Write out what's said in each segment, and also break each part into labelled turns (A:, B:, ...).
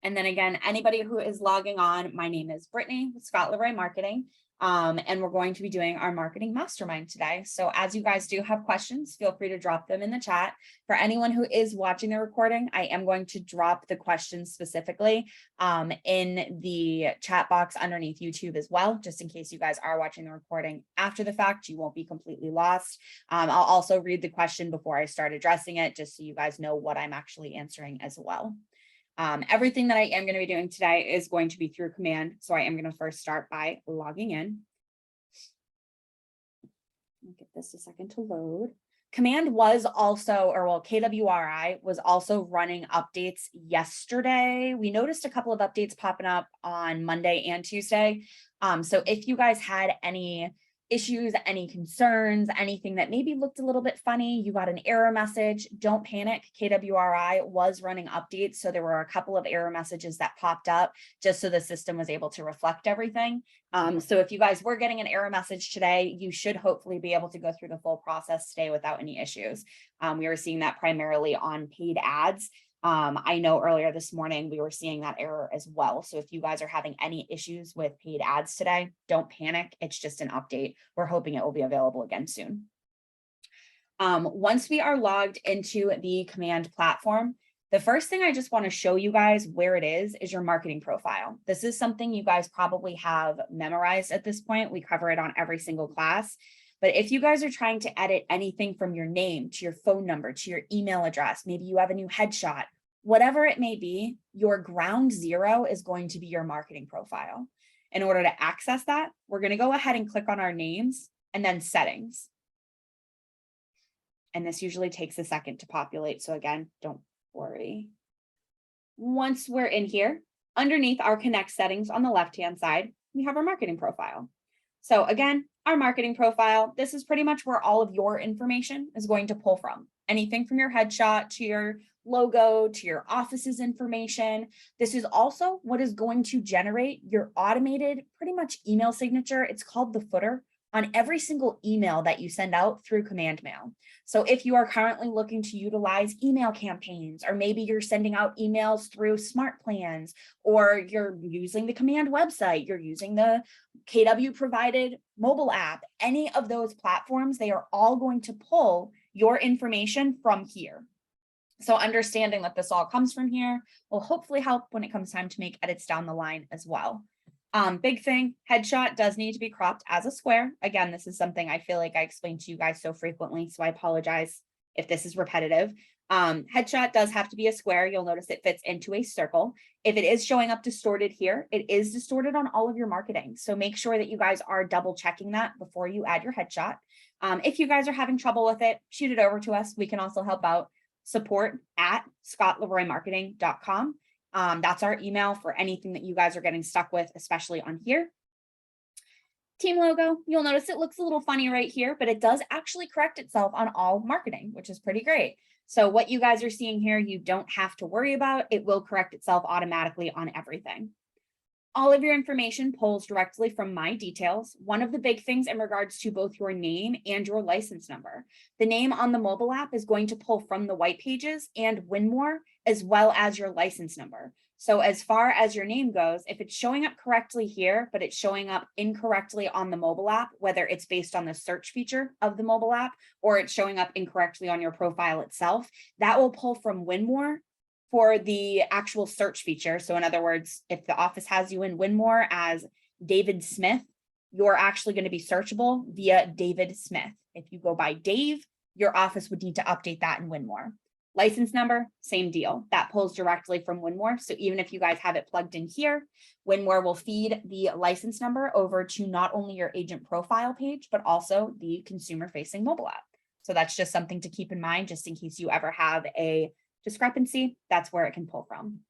A: And then again, anybody who is logging on, my name is Brittany with Scott Leroy Marketing. And we're going to be doing our marketing mastermind today. So as you guys do have questions, feel free to drop them in the chat. For anyone who is watching the recording, I am going to drop the questions specifically in the chat box underneath YouTube as well, just in case you guys are watching the recording after the fact, you won't be completely lost. I'll also read the question before I start addressing it, just so you guys know what I'm actually answering as well. Everything that I am going to be doing today is going to be through command. So I am going to first start by logging in. I'll give this a second to load. Command was also, KWRI was also running updates yesterday. We noticed a couple of updates popping up on Monday and Tuesday. So if you guys had any issues, any concerns, anything that maybe looked a little bit funny, you got an error message, don't panic. KWRI was running updates. So there were a couple of error messages that popped up just so the system was able to reflect everything. So if you guys were getting an error message today, you should hopefully be able to go through the full process today without any issues. We were seeing that primarily on paid ads. I know earlier this morning we were seeing that error as well. So if you guys are having any issues with paid ads today, don't panic. It's just an update. We're hoping it will be available again soon. Once we are logged into the command platform, the first thing I just want to show you guys where it is your marketing profile. This is something you guys probably have memorized at this point. We cover it on every single class. But if you guys are trying to edit anything from your name to your phone number to your email address, maybe you have a new headshot, whatever it may be, your ground zero is going to be your marketing profile. In order to access that, we're going to go ahead and click on our names and then settings. And this usually takes a second to populate. So again, don't worry. Once we're in here, underneath our connect settings on the left-hand side, we have our marketing profile. So again, our marketing profile, this is pretty much where all of your information is going to pull from. Anything from your headshot to your logo to your office's information. This is also what is going to generate your automated pretty much email signature. It's called the footer on every single email that you send out through command mail. So if you are currently looking to utilize email campaigns, or maybe you're sending out emails through smart plans, or you're using the command website, you're using the KW provided mobile app, any of those platforms, they are all going to pull your information from here. So understanding that this all comes from here will hopefully help when it comes time to make edits down the line as well. Big thing, headshot does need to be cropped as a square. Again, this is something I feel like I explain to you guys so frequently, so I apologize if this is repetitive. Headshot does have to be a square. You'll notice it fits into a circle. If it is showing up distorted here, it is distorted on all of your marketing. So make sure that you guys are double checking that before you add your headshot. If you guys are having trouble with it, shoot it over to us. We can also help out. support@scottleroymarketing.com. That's our email for anything that you guys are getting stuck with, especially on here. Team logo, you'll notice it looks a little funny right here, but it does actually correct itself on all marketing, which is pretty great. So what you guys are seeing here, you don't have to worry about. It will correct itself automatically on everything. All of your information pulls directly from my details. One of the big things in regards to both your name and your license number. The name on the mobile app is going to pull from the white pages and Winmore, as well as your license number. So as far as your name goes, if it's showing up correctly here, but it's showing up incorrectly on the mobile app, whether it's based on the search feature of the mobile app or it's showing up incorrectly on your profile itself, that will pull from Winmore for the actual search feature. So in other words, if the office has you in Winmore as David Smith, you're actually going to be searchable via David Smith. If you go by Dave, your office would need to update that in Winmore. License number, same deal. That pulls directly from Winmore. So even if you guys have it plugged in here, Winmore will feed the license number over to not only your agent profile page, but also the consumer-facing mobile app. So that's just something to keep in mind, just in case you ever have a discrepancy, that's where it can pull from.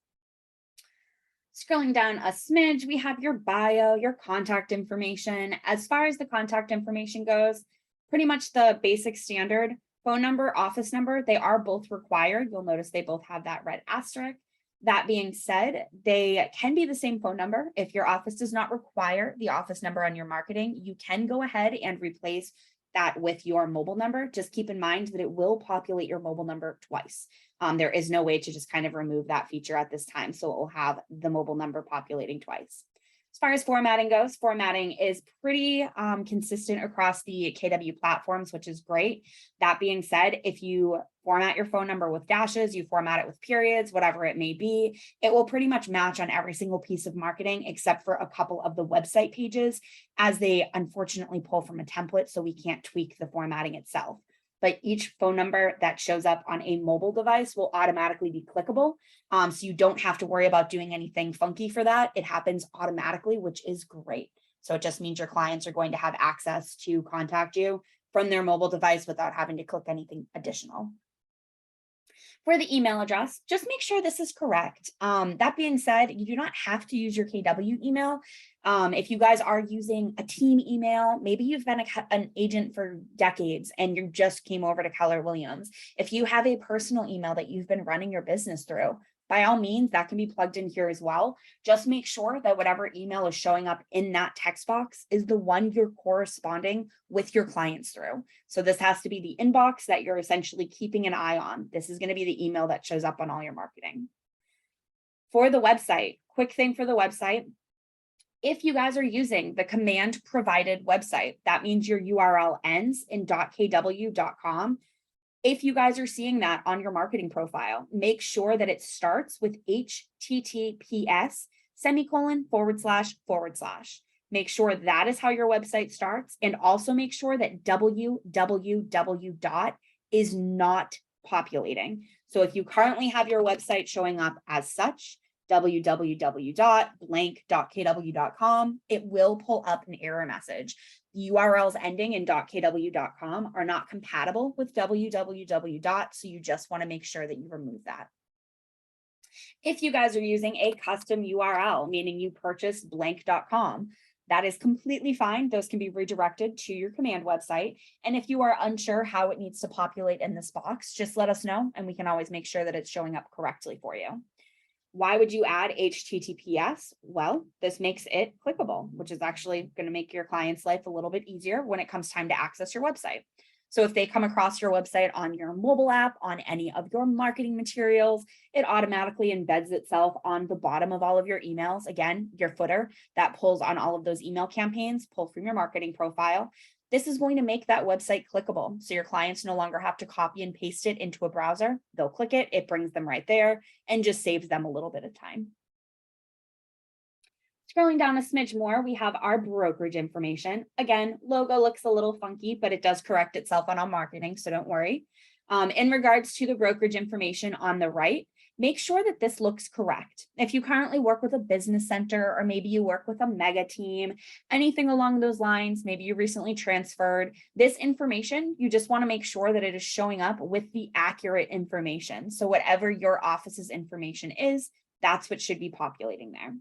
A: Scrolling down a smidge, we have your bio, your contact information. As far as the contact information goes, pretty much the basic standard phone number, office number, they are both required. You'll notice they both have that red asterisk. That being said, they can be the same phone number. If your office does not require the office number on your marketing, you can go ahead and replace that with your mobile number. Just keep in mind that it will populate your mobile number twice. There is no way to just kind of remove that feature at this time. So it will have the mobile number populating twice. As far as formatting goes, formatting is pretty consistent across the KW platforms, which is great. That being said, if you format your phone number with dashes, you format it with periods, whatever it may be, it will pretty much match on every single piece of marketing, except for a couple of the website pages, as they unfortunately pull from a template, so we can't tweak the formatting itself. But each phone number that shows up on a mobile device will automatically be clickable. So you don't have to worry about doing anything funky for that. It happens automatically, which is great. So it just means your clients are going to have access to contact you from their mobile device without having to click anything additional. For the email address, just make sure this is correct. That being said, you do not have to use your KW email. If you guys are using a team email, maybe you've been an agent for decades and you just came over to Keller Williams. If you have a personal email that you've been running your business through, by all means, that can be plugged in here as well. Just make sure that whatever email is showing up in that text box is the one you're corresponding with your clients through. So this has to be the inbox that you're essentially keeping an eye on. This is going to be the email that shows up on all your marketing. For the website, quick thing for the website. If you guys are using the command provided website, that means your URL ends in .kw.com. If you guys are seeing that on your marketing profile, make sure that it starts with HTTPS // Make sure that is how your website starts, and also make sure that www. Is not populating. So if you currently have your website showing up as such, www.blank.kw.com, it will pull up an error message. URLs ending in .kw.com are not compatible with www. So you just want to make sure that you remove that. If you guys are using a custom URL, meaning you purchased blank.com, that is completely fine. Those can be redirected to your command website. And if you are unsure how it needs to populate in this box, just let us know and we can always make sure that it's showing up correctly for you. Why would you add HTTPS? Well, this makes it clickable, which is actually going to make your client's life a little bit easier when it comes time to access your website. So if they come across your website on your mobile app, on any of your marketing materials, it automatically embeds itself on the bottom of all of your emails. Again, your footer that pulls on all of those email campaigns, pull from your marketing profile. This is going to make that website clickable. So your clients no longer have to copy and paste it into a browser. They'll click it, it brings them right there and just saves them a little bit of time. Scrolling down a smidge more, we have our brokerage information. Again, logo looks a little funky, but it does correct itself on our marketing, so don't worry. In regards to the brokerage information on the right, make sure that this looks correct. If you currently work with a business center, or maybe you work with a mega team, anything along those lines, maybe you recently transferred, this information, you just want to make sure that it is showing up with the accurate information. So whatever your office's information is, that's what should be populating there.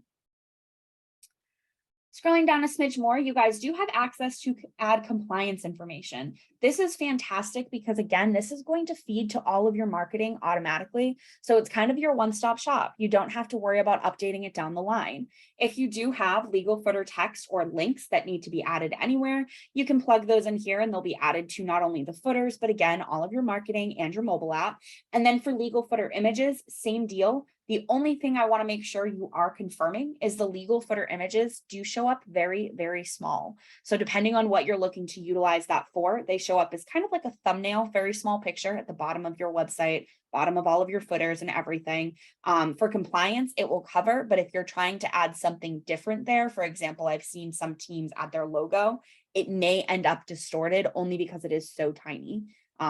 A: Scrolling down a smidge more, you guys do have access to add compliance information. This is fantastic because, again, this is going to feed to all of your marketing automatically. So it's kind of your one-stop shop. You don't have to worry about updating it down the line. If you do have legal footer text or links that need to be added anywhere, you can plug those in here and they'll be added to not only the footers, but again, all of your marketing and your mobile app. And then for legal footer images, same deal. The only thing I want to make sure you are confirming is the legal footer images do show up very, very small. So depending on what you're looking to utilize that for, they show up as kind of like a thumbnail, very small picture at the bottom of your website, bottom of all of your footers and everything. For compliance, it will cover, but if you're trying to add something different there, for example, I've seen some teams add their logo, it may end up distorted only because it is so tiny.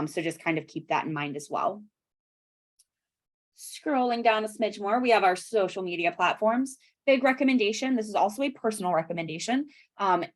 A: So just kind of keep that in mind as well. Scrolling down a smidge more, we have our social media platforms. Big recommendation. This is also a personal recommendation.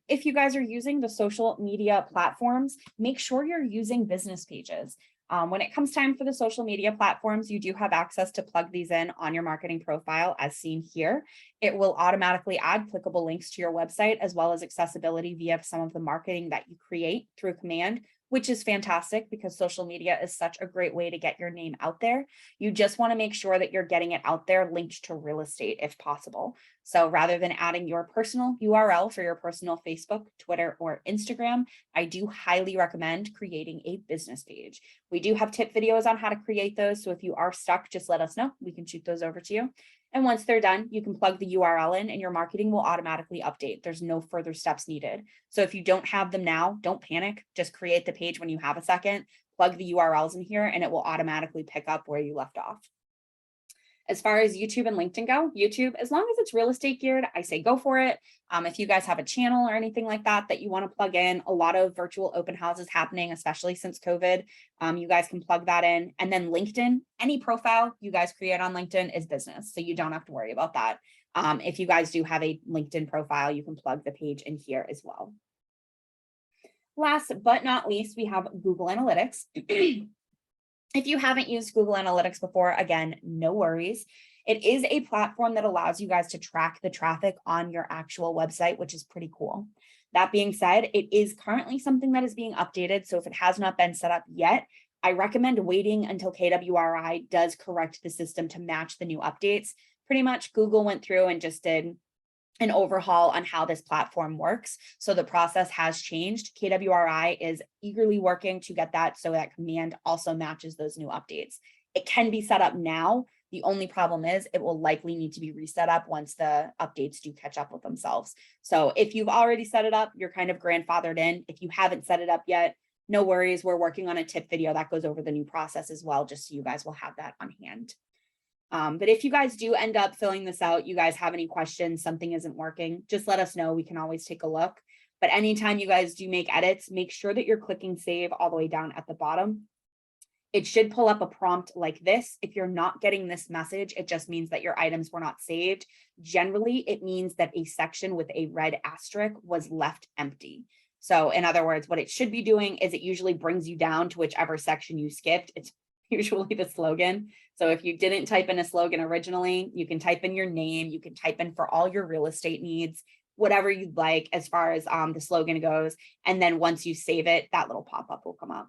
A: If you guys are using the social media platforms, make sure you're using business pages. When it comes time for the social media platforms, you do have access to plug these in on your marketing profile as seen here. It will automatically add clickable links to your website as well as accessibility via some of the marketing that you create through command which is fantastic because social media is such a great way to get your name out there. You just want to make sure that you're getting it out there linked to real estate if possible. So rather than adding your personal URL for your personal Facebook, Twitter, or Instagram, I do highly recommend creating a business page. We do have tip videos on how to create those. So if you are stuck, just let us know. We can shoot those over to you. And once they're done, you can plug the URL in and your marketing will automatically update. There's no further steps needed. So if you don't have them now, don't panic. Just create the page when you have a second, plug the URLs in here, and it will automatically pick up where you left off. As far as YouTube and LinkedIn go, YouTube, as long as it's real estate geared, I say go for it. If you guys have a channel or anything like that that you want to plug in, a lot of virtual open houses happening, especially since COVID, you guys can plug that in. And then LinkedIn, any profile you guys create on LinkedIn is business, so you don't have to worry about that. If you guys do have a LinkedIn profile, you can plug the page in here as well. Last but not least, we have Google Analytics. If you haven't used Google Analytics before, again, no worries. It is a platform that allows you guys to track the traffic on your actual website, which is pretty cool. That being said, it is currently something that is being updated. So if it has not been set up yet, I recommend waiting until KWRI does correct the system to match the new updates. Pretty much Google went through and just did an overhaul on how this platform works. So the process has changed. KWRI is eagerly working to get that so that command also matches those new updates. It can be set up now. The only problem is it will likely need to be reset up once the updates do catch up with themselves. So if you've already set it up, you're kind of grandfathered in. If you haven't set it up yet, no worries. We're working on a tip video that goes over the new process as well, just so you guys will have that on hand. But if you guys do end up filling this out, you guys have any questions, something isn't working, just let us know. We can always take a look. But anytime you guys do make edits, make sure that you're clicking save all the way down at the bottom. It should pull up a prompt like this. If you're not getting this message, it just means that your items were not saved. Generally, it means that a section with a red asterisk was left empty. So in other words, what it should be doing is it usually brings you down to whichever section you skipped. It's usually the slogan. So if you didn't type in a slogan originally, you can type in your name, you can type in for all your real estate needs, whatever you'd like as far as the slogan goes. And then once you save it, that little pop-up will come up.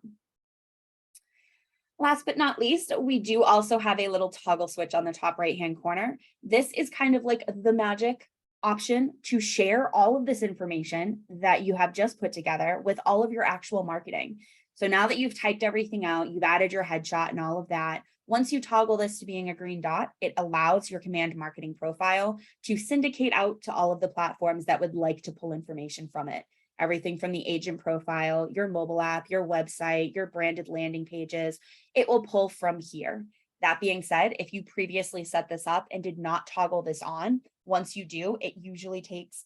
A: Last but not least, we do also have a little toggle switch on the top right-hand corner. This is kind of like the magic option to share all of this information that you have just put together with all of your actual marketing. So now that you've typed everything out, you've added your headshot and all of that, once you toggle this to being a green dot, it allows your command marketing profile to syndicate out to all of the platforms that would like to pull information from it. Everything from the agent profile, your mobile app, your website, your branded landing pages, it will pull from here. That being said, if you previously set this up and did not toggle this on, once you do, it usually takes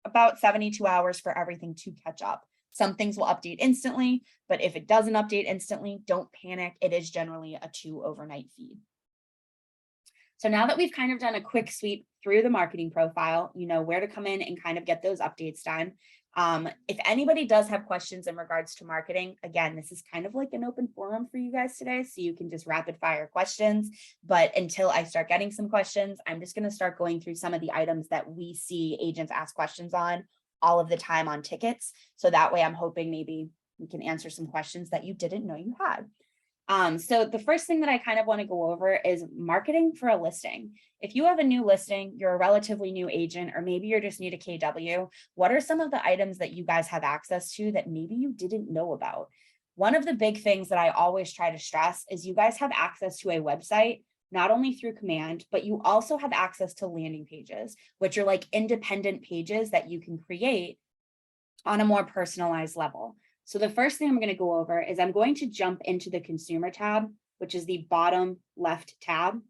A: about 72 hours for everything to catch up. Some things will update instantly, but if it doesn't update instantly, don't panic. It is generally a 2 overnight feed. So now that we've kind of done a quick sweep through the marketing profile, you know where to come in and kind of get those updates done. If anybody does have questions in regards to marketing, again, this is kind of like an open forum for you guys today, so you can just rapid fire questions. But until I start getting some questions, I'm just going to start going through some of the items that we see agents ask questions on all of the time on tickets. So that way I'm hoping maybe we can answer some questions that you didn't know you had. So the first thing that I kind of want to go over is marketing for a listing. If you have a new listing, you're a relatively new agent, or maybe you're just new to KW, what are some of the items that you guys have access to that maybe you didn't know about? One of the big things that I always try to stress is you guys have access to a website, not only through command, but you also have access to landing pages, which are like independent pages that you can create on a more personalized level. So the first thing I'm going to go over is I'm going to jump into the consumer tab, which is the bottom left tab.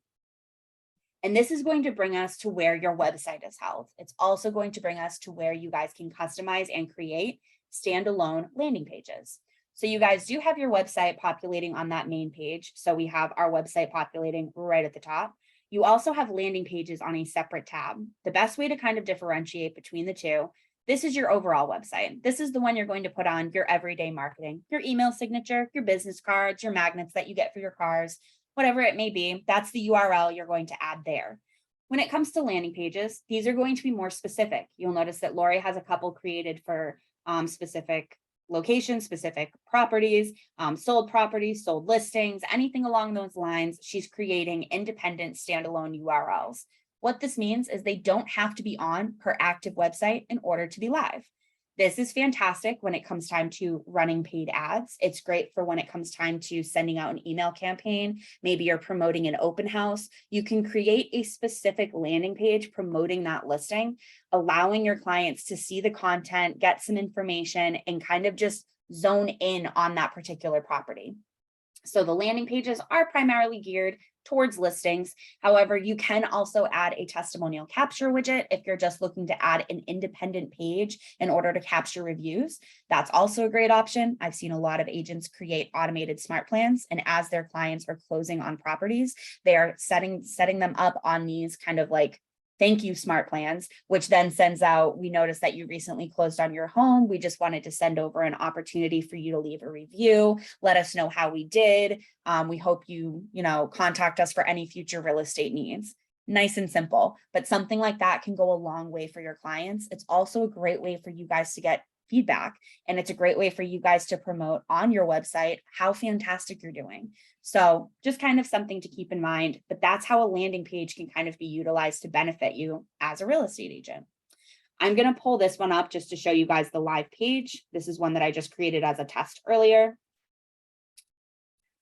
A: And this is going to bring us to where your website is held. It's also going to bring us to where you guys can customize and create standalone landing pages. So you guys do have your website populating on that main page. So we have our website populating right at the top. You also have landing pages on a separate tab. The best way to kind of differentiate between the two, this is your overall website. This is the one you're going to put on your everyday marketing, your email signature, your business cards, your magnets that you get for your cars, whatever it may be. That's the URL you're going to add there. When it comes to landing pages, these are going to be more specific. You'll notice that Lori has a couple created for specific location-specific properties, sold listings, anything along those lines. She's creating independent standalone URLs. What this means is they don't have to be on her active website in order to be live. This is fantastic when it comes time to running paid ads. It's great for when it comes time to sending out an email campaign. Maybe you're promoting an open house. You can create a specific landing page promoting that listing, allowing your clients to see the content, get some information, and kind of just zone in on that particular property. So the landing pages are primarily geared towards listings. However, you can also add a testimonial capture widget if you're just looking to add an independent page in order to capture reviews. That's also a great option. I've seen a lot of agents create automated smart plans, and as their clients are closing on properties, they are setting them up on these kind of like thank you smart plans, which then sends out, we noticed that you recently closed on your home. We just wanted to send over an opportunity for you to leave a review. Let us know how we did. We hope you contact us for any future real estate needs. Nice and simple, but something like that can go a long way for your clients. It's also a great way for you guys to get feedback, and it's a great way for you guys to promote on your website how fantastic you're doing. So just kind of something to keep in mind, but that's how a landing page can kind of be utilized to benefit you as a real estate agent. I'm going to pull this one up just to show you guys the live page. This is one that I just created as a test earlier.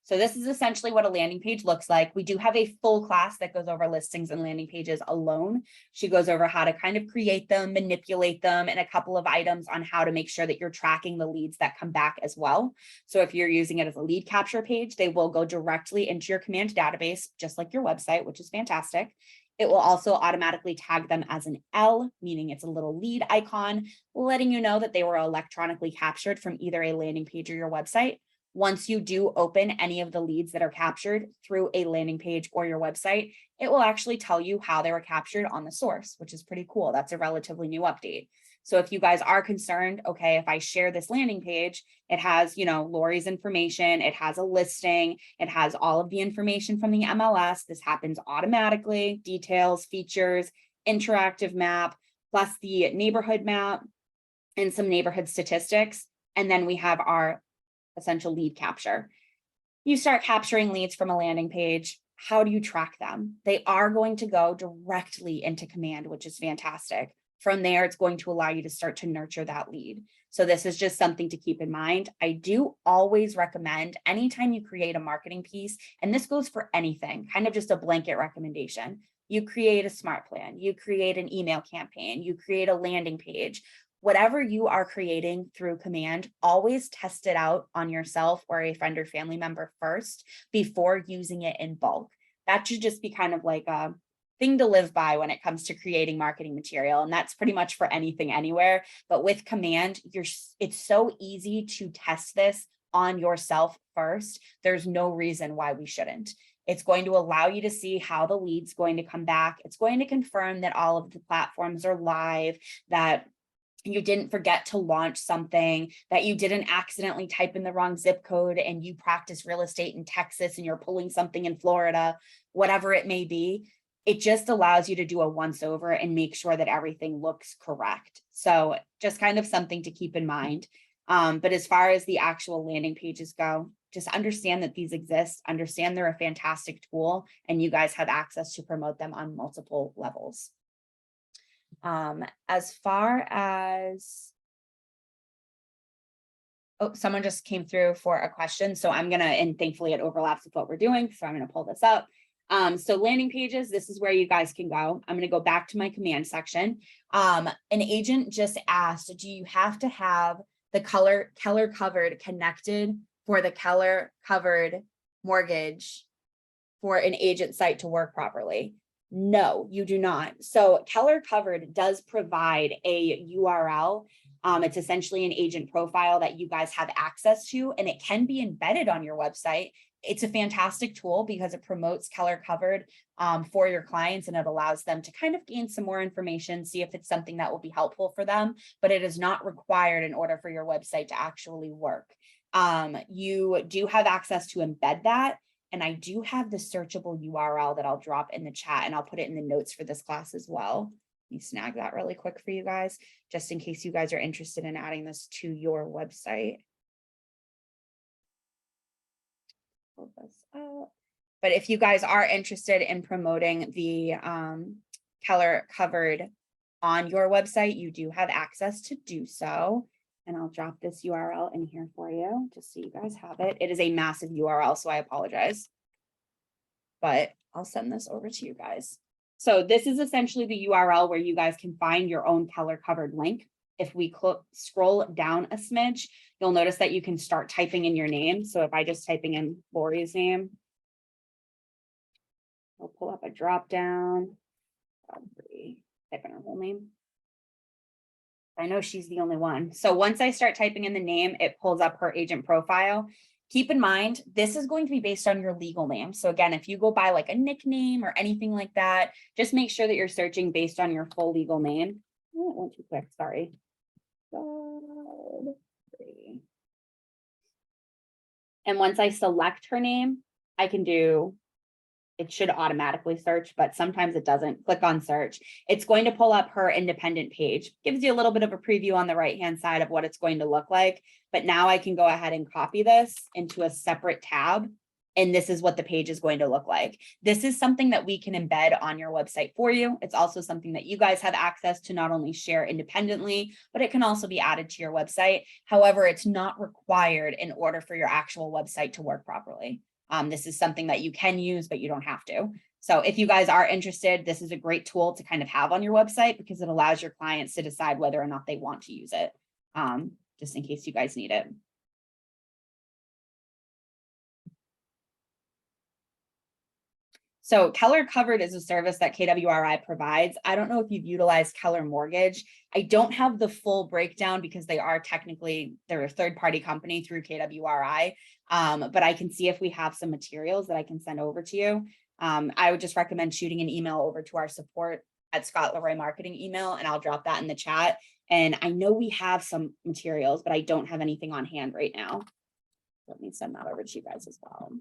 A: So this is essentially what a landing page looks like. We do have a full class that goes over listings and landing pages alone. She goes over how to kind of create them, manipulate them, and a couple of items on how to make sure that you're tracking the leads that come back as well. So if you're using it as a lead capture page, they will go directly into your command database, just like your website, which is fantastic. It will also automatically tag them as an L, meaning it's a little lead icon, letting you know that they were electronically captured from either a landing page or your website. Once you do open any of the leads that are captured through a landing page or your website, it will actually tell you how they were captured on the source, which is pretty cool. That's a relatively new update. So if you guys are concerned, okay, if I share this landing page, it has, Lori's information, it has a listing, it has all of the information from the MLS. This happens automatically, details, features, interactive map, plus the neighborhood map and some neighborhood statistics. And then we have our essential lead capture. You start capturing leads from a landing page. How do you track them? They are going to go directly into command, which is fantastic. From there, it's going to allow you to start to nurture that lead. So this is just something to keep in mind. I do always recommend anytime you create a marketing piece, and this goes for anything, kind of just a blanket recommendation. You create a smart plan, you create an email campaign, you create a landing page. Whatever you are creating through command, always test it out on yourself or a friend or family member first before using it in bulk. That should just be kind of like a thing to live by when it comes to creating marketing material. And that's pretty much for anything, anywhere. But with command, it's so easy to test this on yourself first. There's no reason why we shouldn't. It's going to allow you to see how the lead's going to come back. It's going to confirm that all of the platforms are live, that you didn't forget to launch something, that you didn't accidentally type in the wrong zip code and you practice real estate in Texas and you're pulling something in Florida, whatever it may be. It just allows you to do a once over and make sure that everything looks correct. So just kind of something to keep in mind. But as far as the actual landing pages go, just understand that these exist, understand they're a fantastic tool, and you guys have access to promote them on multiple levels. As far as, someone just came through for a question. So I'm gonna, and thankfully it overlaps with what we're doing. So I'm gonna pull this up. So landing pages, this is where you guys can go. I'm gonna go back to my command section. An agent just asked, do you have to have the Keller covered connected for the Keller covered mortgage for an agent site to work properly? No, you do not. So Keller Covered does provide a URL. It's essentially an agent profile that you guys have access to, and it can be embedded on your website. It's a fantastic tool because it promotes Keller Covered for your clients, and it allows them to kind of gain some more information, see if it's something that will be helpful for them, but it is not required in order for your website to actually work. You do have access to embed that. And I do have the searchable URL that I'll drop in the chat, and I'll put it in the notes for this class as well. me snag that really quick for you guys, just in case you guys are interested in adding this to your website. Pull this out. But if you guys are interested in promoting the color covered on your website, you do have access to do so. And I'll drop this URL in here for you, just so you guys have it. It is a massive URL, so I apologize. But I'll send this over to you guys. So this is essentially the URL where you guys can find your own color covered link. If we scroll down a smidge, you'll notice that you can start typing in your name. So if I just typing in Lori's name, I'll pull up a drop down. Type in her whole name. I know she's the only one. So once I start typing in the name, it pulls up her agent profile. Keep in mind, this is going to be based on your legal name. So again, if you go by like a nickname or anything like that, just make sure that you're searching based on your full legal name. Oh, it went too quick, sorry. And once I select her name, I can do, it should automatically search, but sometimes it doesn't. Click on search. It's going to pull up her independent page. Gives you a little bit of a preview on the right-hand side of what it's going to look like. But now I can go ahead and copy this into a separate tab. And this is what the page is going to look like. This is something that we can embed on your website for you. It's also something that you guys have access to not only share independently, but it can also be added to your website. However, it's not required in order for your actual website to work properly. This is something that you can use, but you don't have to. So if you guys are interested, this is a great tool to kind of have on your website because it allows your clients to decide whether or not they want to use it, just in case you guys need it. So Keller Covered is a service that KWRI provides. I don't know if you've utilized Keller Mortgage. I don't have the full breakdown because they're a third-party company through KWRI, but I can see if we have some materials that I can send over to you. I would just recommend shooting an email over to our support at Scott Leroy Marketing email, and I'll drop that in the chat. And I know we have some materials, but I don't have anything on hand right now. Let me send that over to you guys as well.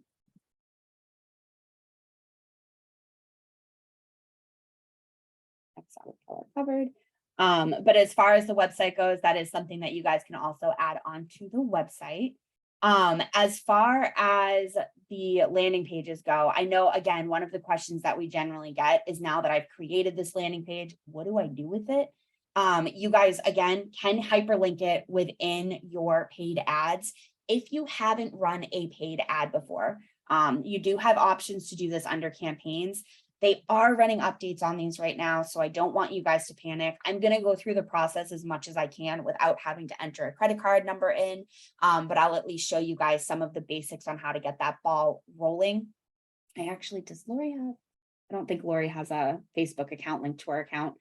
A: Color covered. But as far as the website goes, that is something that you guys can also add on to the website. As far as the landing pages go, I know, again, one of the questions that we generally get is, now that I've created this landing page, what do I do with it? You guys, again, can hyperlink it within your paid ads. If you haven't run a paid ad before, you do have options to do this under campaigns. They are running updates on these right now, so I don't want you guys to panic. I'm going to go through the process as much as I can without having to enter a credit card number in, but I'll at least show you guys some of the basics on how to get that ball rolling. Does Lori have, I don't think Lori has a Facebook account linked to her account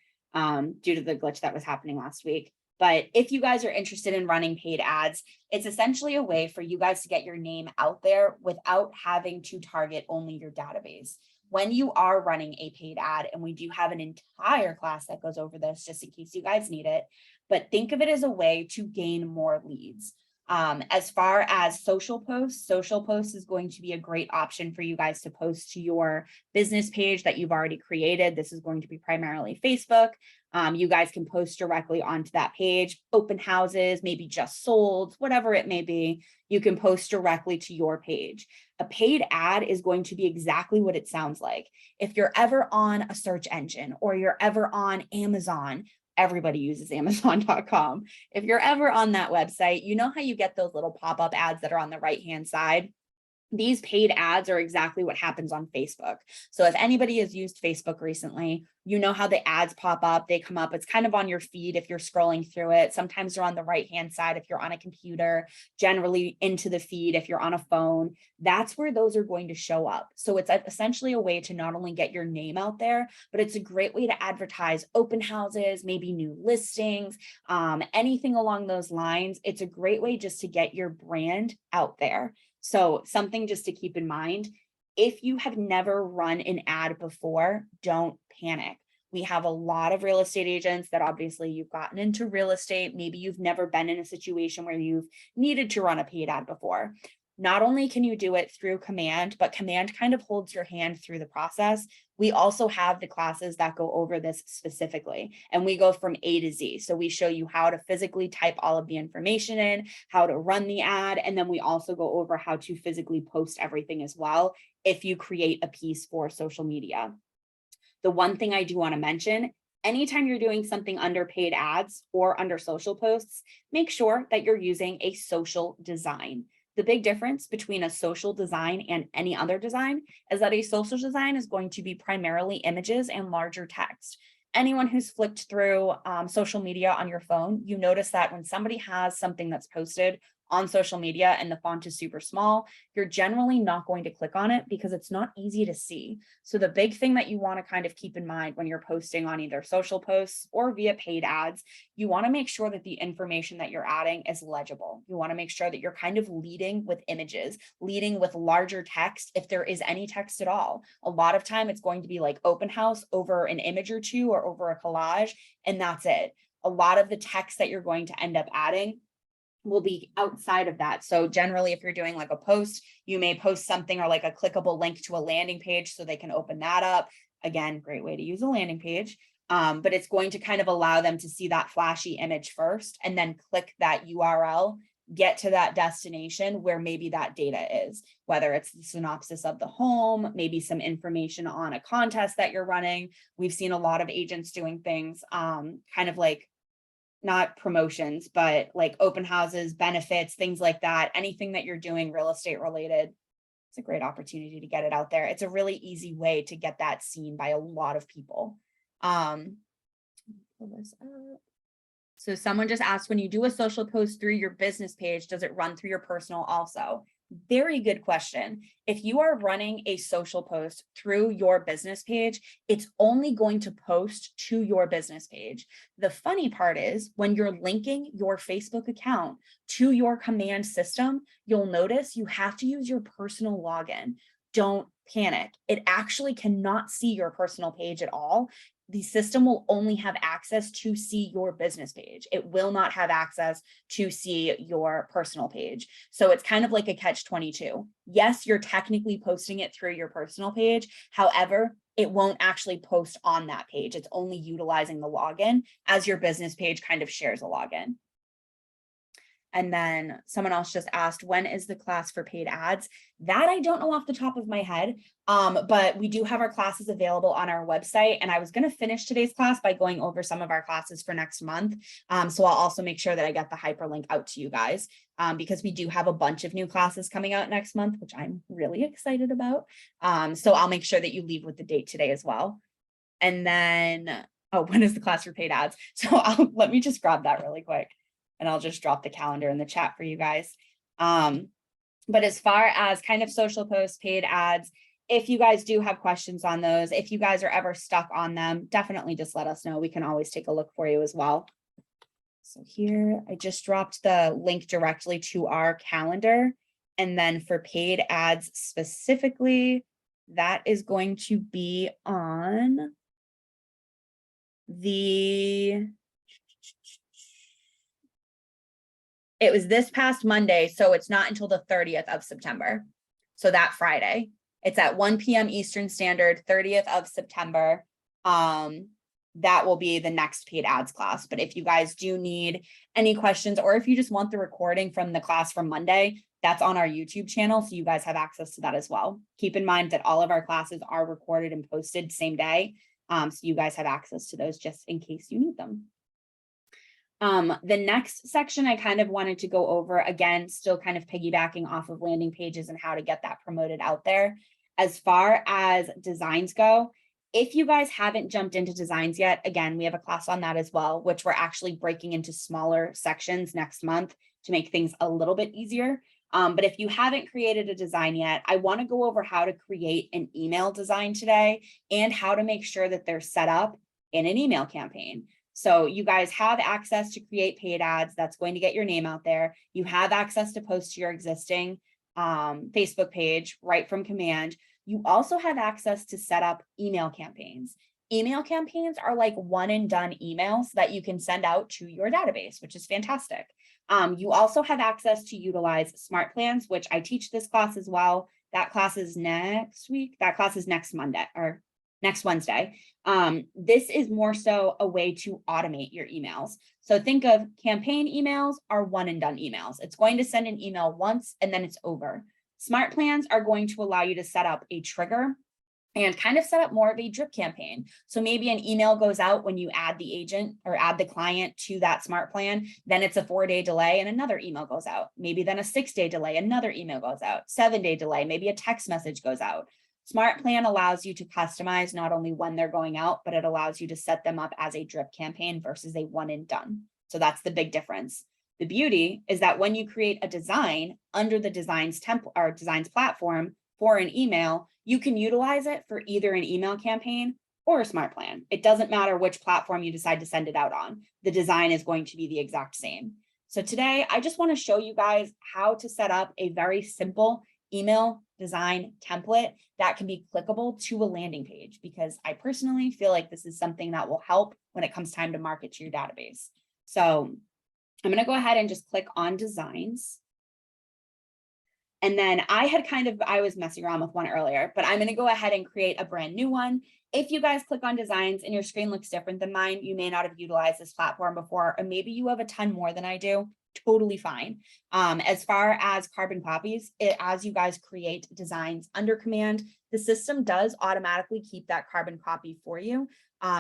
A: due to the glitch that was happening last week. But if you guys are interested in running paid ads, it's essentially a way for you guys to get your name out there without having to target only your database. When you are running a paid ad, and we do have an entire class that goes over this just in case you guys need it, but think of it as a way to gain more leads. As far as social posts is going to be a great option for you guys to post to your business page that you've already created. This is going to be primarily Facebook. You guys can post directly onto that page, open houses, maybe just sold, whatever it may be. You can post directly to your page. A paid ad is going to be exactly what it sounds like. If you're ever on a search engine or you're ever on Amazon, everybody uses Amazon.com. If you're ever on that website, you know how you get those little pop-up ads that are on the right-hand side? These paid ads are exactly what happens on Facebook. So if anybody has used Facebook recently, you know how the ads pop up, they come up, it's kind of on your feed if you're scrolling through it. Sometimes they're on the right-hand side if you're on a computer, generally into the feed if you're on a phone. That's where those are going to show up. So it's essentially a way to not only get your name out there, but it's a great way to advertise open houses, maybe new listings, anything along those lines. It's a great way just to get your brand out there. So something just to keep in mind, if you have never run an ad before, don't panic. We have a lot of real estate agents that obviously you've gotten into real estate. Maybe you've never been in a situation where you've needed to run a paid ad before. not only can you do it through Command, but Command kind of holds your hand through the process. We also have the classes that go over this specifically, and we go from A to Z. So we show you how to physically type all of the information in, how to run the ad, and then we also go over how to physically post everything as well if you create a piece for social media. The one thing I do want to mention, anytime you're doing something under paid ads or under social posts, make sure that you're using a social design. The big difference between a social design and any other design is that a social design is going to be primarily images and larger text. Anyone who's flipped through social media on your phone, you notice that when somebody has something that's posted on social media and the font is super small, you're generally not going to click on it because it's not easy to see. So the big thing that you want to kind of keep in mind when you're posting on either social posts or via paid ads, you want to make sure that the information that you're adding is legible. You want to make sure that you're kind of leading with images, leading with larger text if there is any text at all. A lot of time it's going to be like open house over an image or two or over a collage, and that's it. A lot of the text that you're going to end up adding will be outside of that. So generally, if you're doing like a post, you may post something or like a clickable link to a landing page so they can open that up. Again, great way to use a landing page. But it's going to kind of allow them to see that flashy image first and then click that URL, get to that destination where maybe that data is, whether it's the synopsis of the home, maybe some information on a contest that you're running. We've seen a lot of agents doing things kind of like not promotions, but like open houses, benefits, things like that. Anything that you're doing real estate related, it's a great opportunity to get it out there. It's a really easy way to get that seen by a lot of people. Pull this up. So someone just asked, when you do a social post through your business page, does it run through your personal also? Very good question. If you are running a social post through your business page, it's only going to post to your business page. The funny part is when you're linking your Facebook account to your command system, you'll notice you have to use your personal login. Don't panic. It actually cannot see your personal page at all. The system will only have access to see your business page. It will not have access to see your personal page. So it's kind of like a catch-22. Yes, you're technically posting it through your personal page. However, it won't actually post on that page. It's only utilizing the login as your business page kind of shares a login. And then someone else just asked, when is the class for paid ads? That I don't know off the top of my head, but we do have our classes available on our website. And I was going to finish today's class by going over some of our classes for next month. So I'll also make sure that I get the hyperlink out to you guys because we do have a bunch of new classes coming out next month, which I'm really excited about. So I'll make sure that you leave with the date today as well. And then, oh, when is the class for paid ads? So let me just grab that really quick. And I'll just drop the calendar in the chat for you guys. But as far as kind of social posts, paid ads, if you guys do have questions on those, if you guys are ever stuck on them, definitely just let us know. We can always take a look for you as well. So here, I just dropped the link directly to our calendar. And then for paid ads specifically, that is going to be on it was this past Monday, so it's not until the 30th of September. So that Friday, it's at 1 p.m. Eastern Standard, 30th of September. That will be the next paid ads class. But if you guys do need any questions, or if you just want the recording from the class from Monday, that's on our YouTube channel. So you guys have access to that as well. Keep in mind that all of our classes are recorded and posted same day. So you guys have access to those just in case you need them. The next section I kind of wanted to go over, again, still kind of piggybacking off of landing pages and how to get that promoted out there. As far as designs go, if you guys haven't jumped into designs yet, again, we have a class on that as well, which we're actually breaking into smaller sections next month to make things a little bit easier. But if you haven't created a design yet, I want to go over how to create an email design today and how to make sure that they're set up in an email campaign. So you guys have access to create paid ads. That's going to get your name out there. You have access to post to your existing Facebook page right from command. You also have access to set up email campaigns. Email campaigns are like one and done emails that you can send out to your database, which is fantastic. You also have access to utilize smart plans, which I teach this class as well. That class is next week. That class is next Monday or next Wednesday. This is more so a way to automate your emails. So think of campaign emails are one and done emails. It's going to send an email once and then it's over. Smart plans are going to allow you to set up a trigger and kind of set up more of a drip campaign. So maybe an email goes out when you add the agent or add the client to that smart plan, then it's a 4-day delay and another email goes out. Maybe then a 6-day delay, another email goes out, 7-day delay, maybe a text message goes out. Smart plan allows you to customize not only when they're going out, but it allows you to set them up as a drip campaign versus a one and done. So that's the big difference. The beauty is that when you create a design under the designs template or designs platform for an email, you can utilize it for either an email campaign or a smart plan. It doesn't matter which platform you decide to send it out on. The design is going to be the exact same. So today, I just want to show you guys how to set up a very simple email design template that can be clickable to a landing page, because I personally feel like this is something that will help when it comes time to market to your database. So I'm going to go ahead and just click on designs. And then I was messing around with one earlier, but I'm going to go ahead and create a brand new one. If you guys click on designs and your screen looks different than mine, you may not have utilized this platform before, or maybe you have a ton more than I do. Totally fine. As far as carbon copies, as you guys create designs under command, the system does automatically keep that carbon copy for you.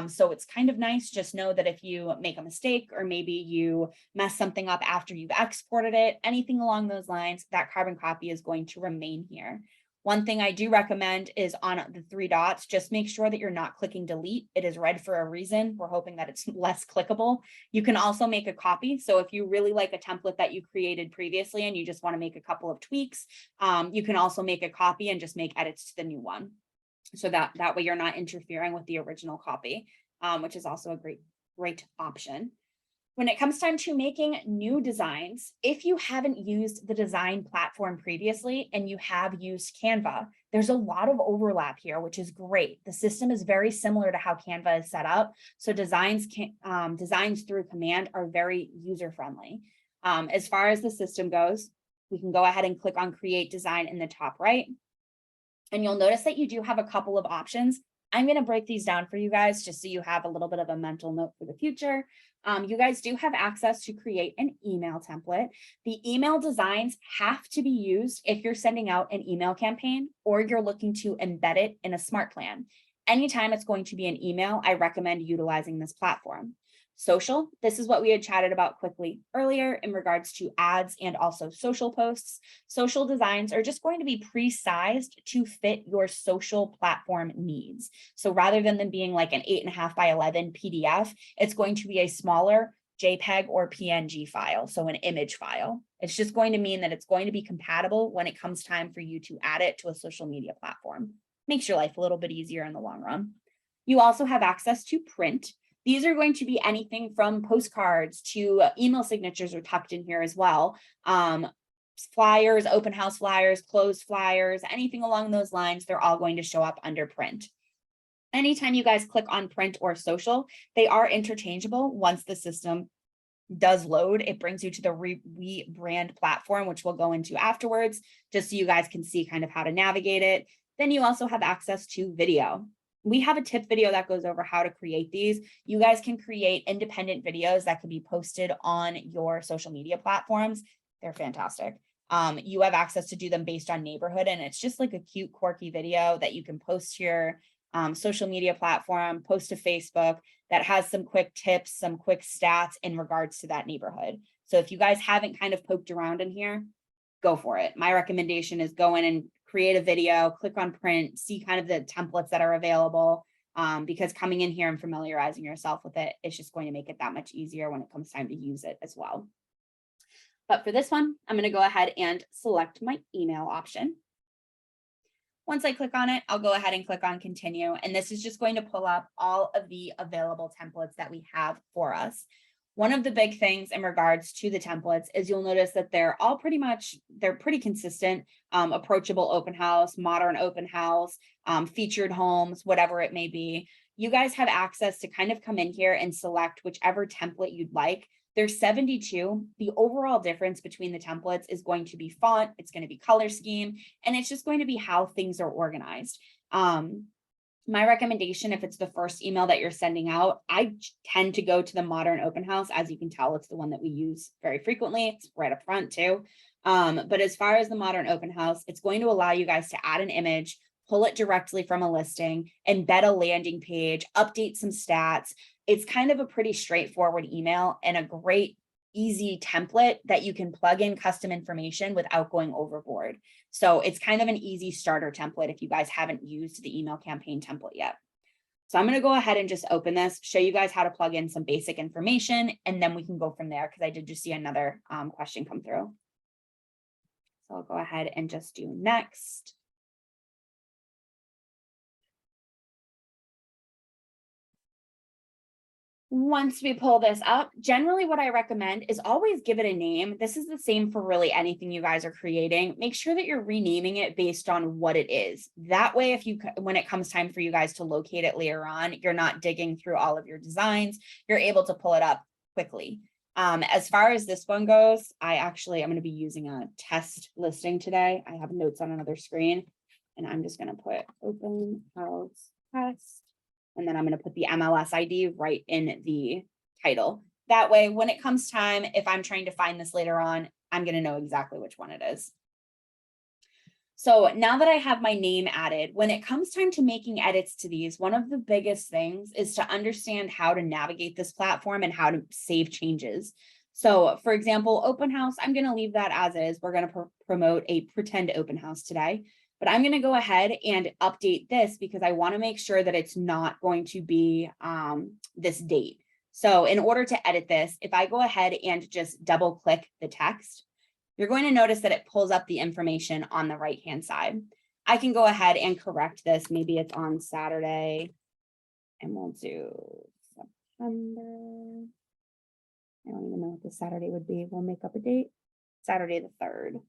A: So it's kind of nice. Just know that if you make a mistake or maybe you mess something up after you've exported it, anything along those lines, that carbon copy is going to remain here. One thing I do recommend is on the 3 dots, just make sure that you're not clicking delete. It is red for a reason. We're hoping that it's less clickable. You can also make a copy. So if you really like a template that you created previously and you just want to make a couple of tweaks, you can also make a copy and just make edits to the new one. So that way you're not interfering with the original copy, which is also a great option. When it comes time to making new designs, if you haven't used the design platform previously and you have used Canva, there's a lot of overlap here, which is great. The system is very similar to how Canva is set up. So designs through command are very user-friendly. As far as the system goes, we can go ahead and click on Create Design in the top right. And you'll notice that you do have a couple of options. I'm going to break these down for you guys just so you have a little bit of a mental note for the future. You guys do have access to create an email template. The email designs have to be used if you're sending out an email campaign or you're looking to embed it in a smart plan. Anytime it's going to be an email, I recommend utilizing this platform. Social, this is what we had chatted about quickly earlier in regards to ads and also social posts. Social designs are just going to be pre-sized to fit your social platform needs. So rather than them being like an 8.5 by 11 PDF, it's going to be a smaller JPEG or PNG file, so an image file. It's just going to mean that it's going to be compatible when it comes time for you to add it to a social media platform. Makes your life a little bit easier in the long run. You also have access to print. These are going to be anything from postcards to email signatures are tucked in here as well. Flyers, open house flyers, closed flyers, anything along those lines, they're all going to show up under print. Anytime you guys click on print or social, they are interchangeable. Once the system does load, it brings you to the rebrand platform, which we'll go into afterwards, just so you guys can see kind of how to navigate it. Then you also have access to video. We have a tip video that goes over how to create these. You guys can create independent videos that can be posted on your social media platforms. They're fantastic. You have access to do them based on neighborhood, and it's just like a cute, quirky video that you can post to your social media platform, post to Facebook, that has some quick tips, some quick stats in regards to that neighborhood. So if you guys haven't kind of poked around in here, go for it. My recommendation is go in and create a video, click on print, see kind of the templates that are available, because coming in here and familiarizing yourself with it, it's just going to make it that much easier when it comes time to use it as well. But for this one, I'm going to go ahead and select my email option. Once I click on it, I'll go ahead and click on continue. And this is just going to pull up all of the available templates that we have for us. One of the big things in regards to the templates is you'll notice that they're pretty consistent. Approachable open house, modern open house, featured homes, whatever it may be. you guys have access to kind of come in here and select whichever template you'd like. There's 72. The overall difference between the templates is going to be font, it's going to be color scheme, and it's just going to be how things are organized. My recommendation, if it's the first email that you're sending out, I tend to go to the Modern Open House. As you can tell, it's the one that we use very frequently. It's right up front too. But as far as the Modern Open House, it's going to allow you guys to add an image, pull it directly from a listing, embed a landing page, update some stats. It's kind of a pretty straightforward email and a great, easy template that you can plug in custom information without going overboard. So it's kind of an easy starter template if you guys haven't used the email campaign template yet. So I'm going to go ahead and just open this, show you guys how to plug in some basic information, and then we can go from there because I did just see another question come through. So I'll go ahead and just do next. Once we pull this up, generally what I recommend is always give it a name. This is the same for really anything you guys are creating. Make sure that you're renaming it based on what it is. That way, when it comes time for you guys to locate it later on, you're not digging through all of your designs. You're able to pull it up quickly. As far as this one goes, I'm going to be using a test listing today. I have notes on another screen, and I'm just going to put open house test. And then I'm going to put the MLS ID right in the title. That way, when it comes time, if I'm trying to find this later on, I'm going to know exactly which one it is. So now that I have my name added, when it comes time to making edits to these, one of the biggest things is to understand how to navigate this platform and how to save changes. So for example, open house, I'm going to leave that as is. We're going to promote a pretend open house today. But I'm going to go ahead and update this because I want to make sure that it's not going to be this date. So in order to edit this, if I go ahead and just double click the text, you're going to notice that it pulls up the information on the right-hand side. I can go ahead and correct this. Maybe it's on Saturday and we'll do September. I don't even know what the Saturday would be. We'll make up a date. Saturday the 3rd.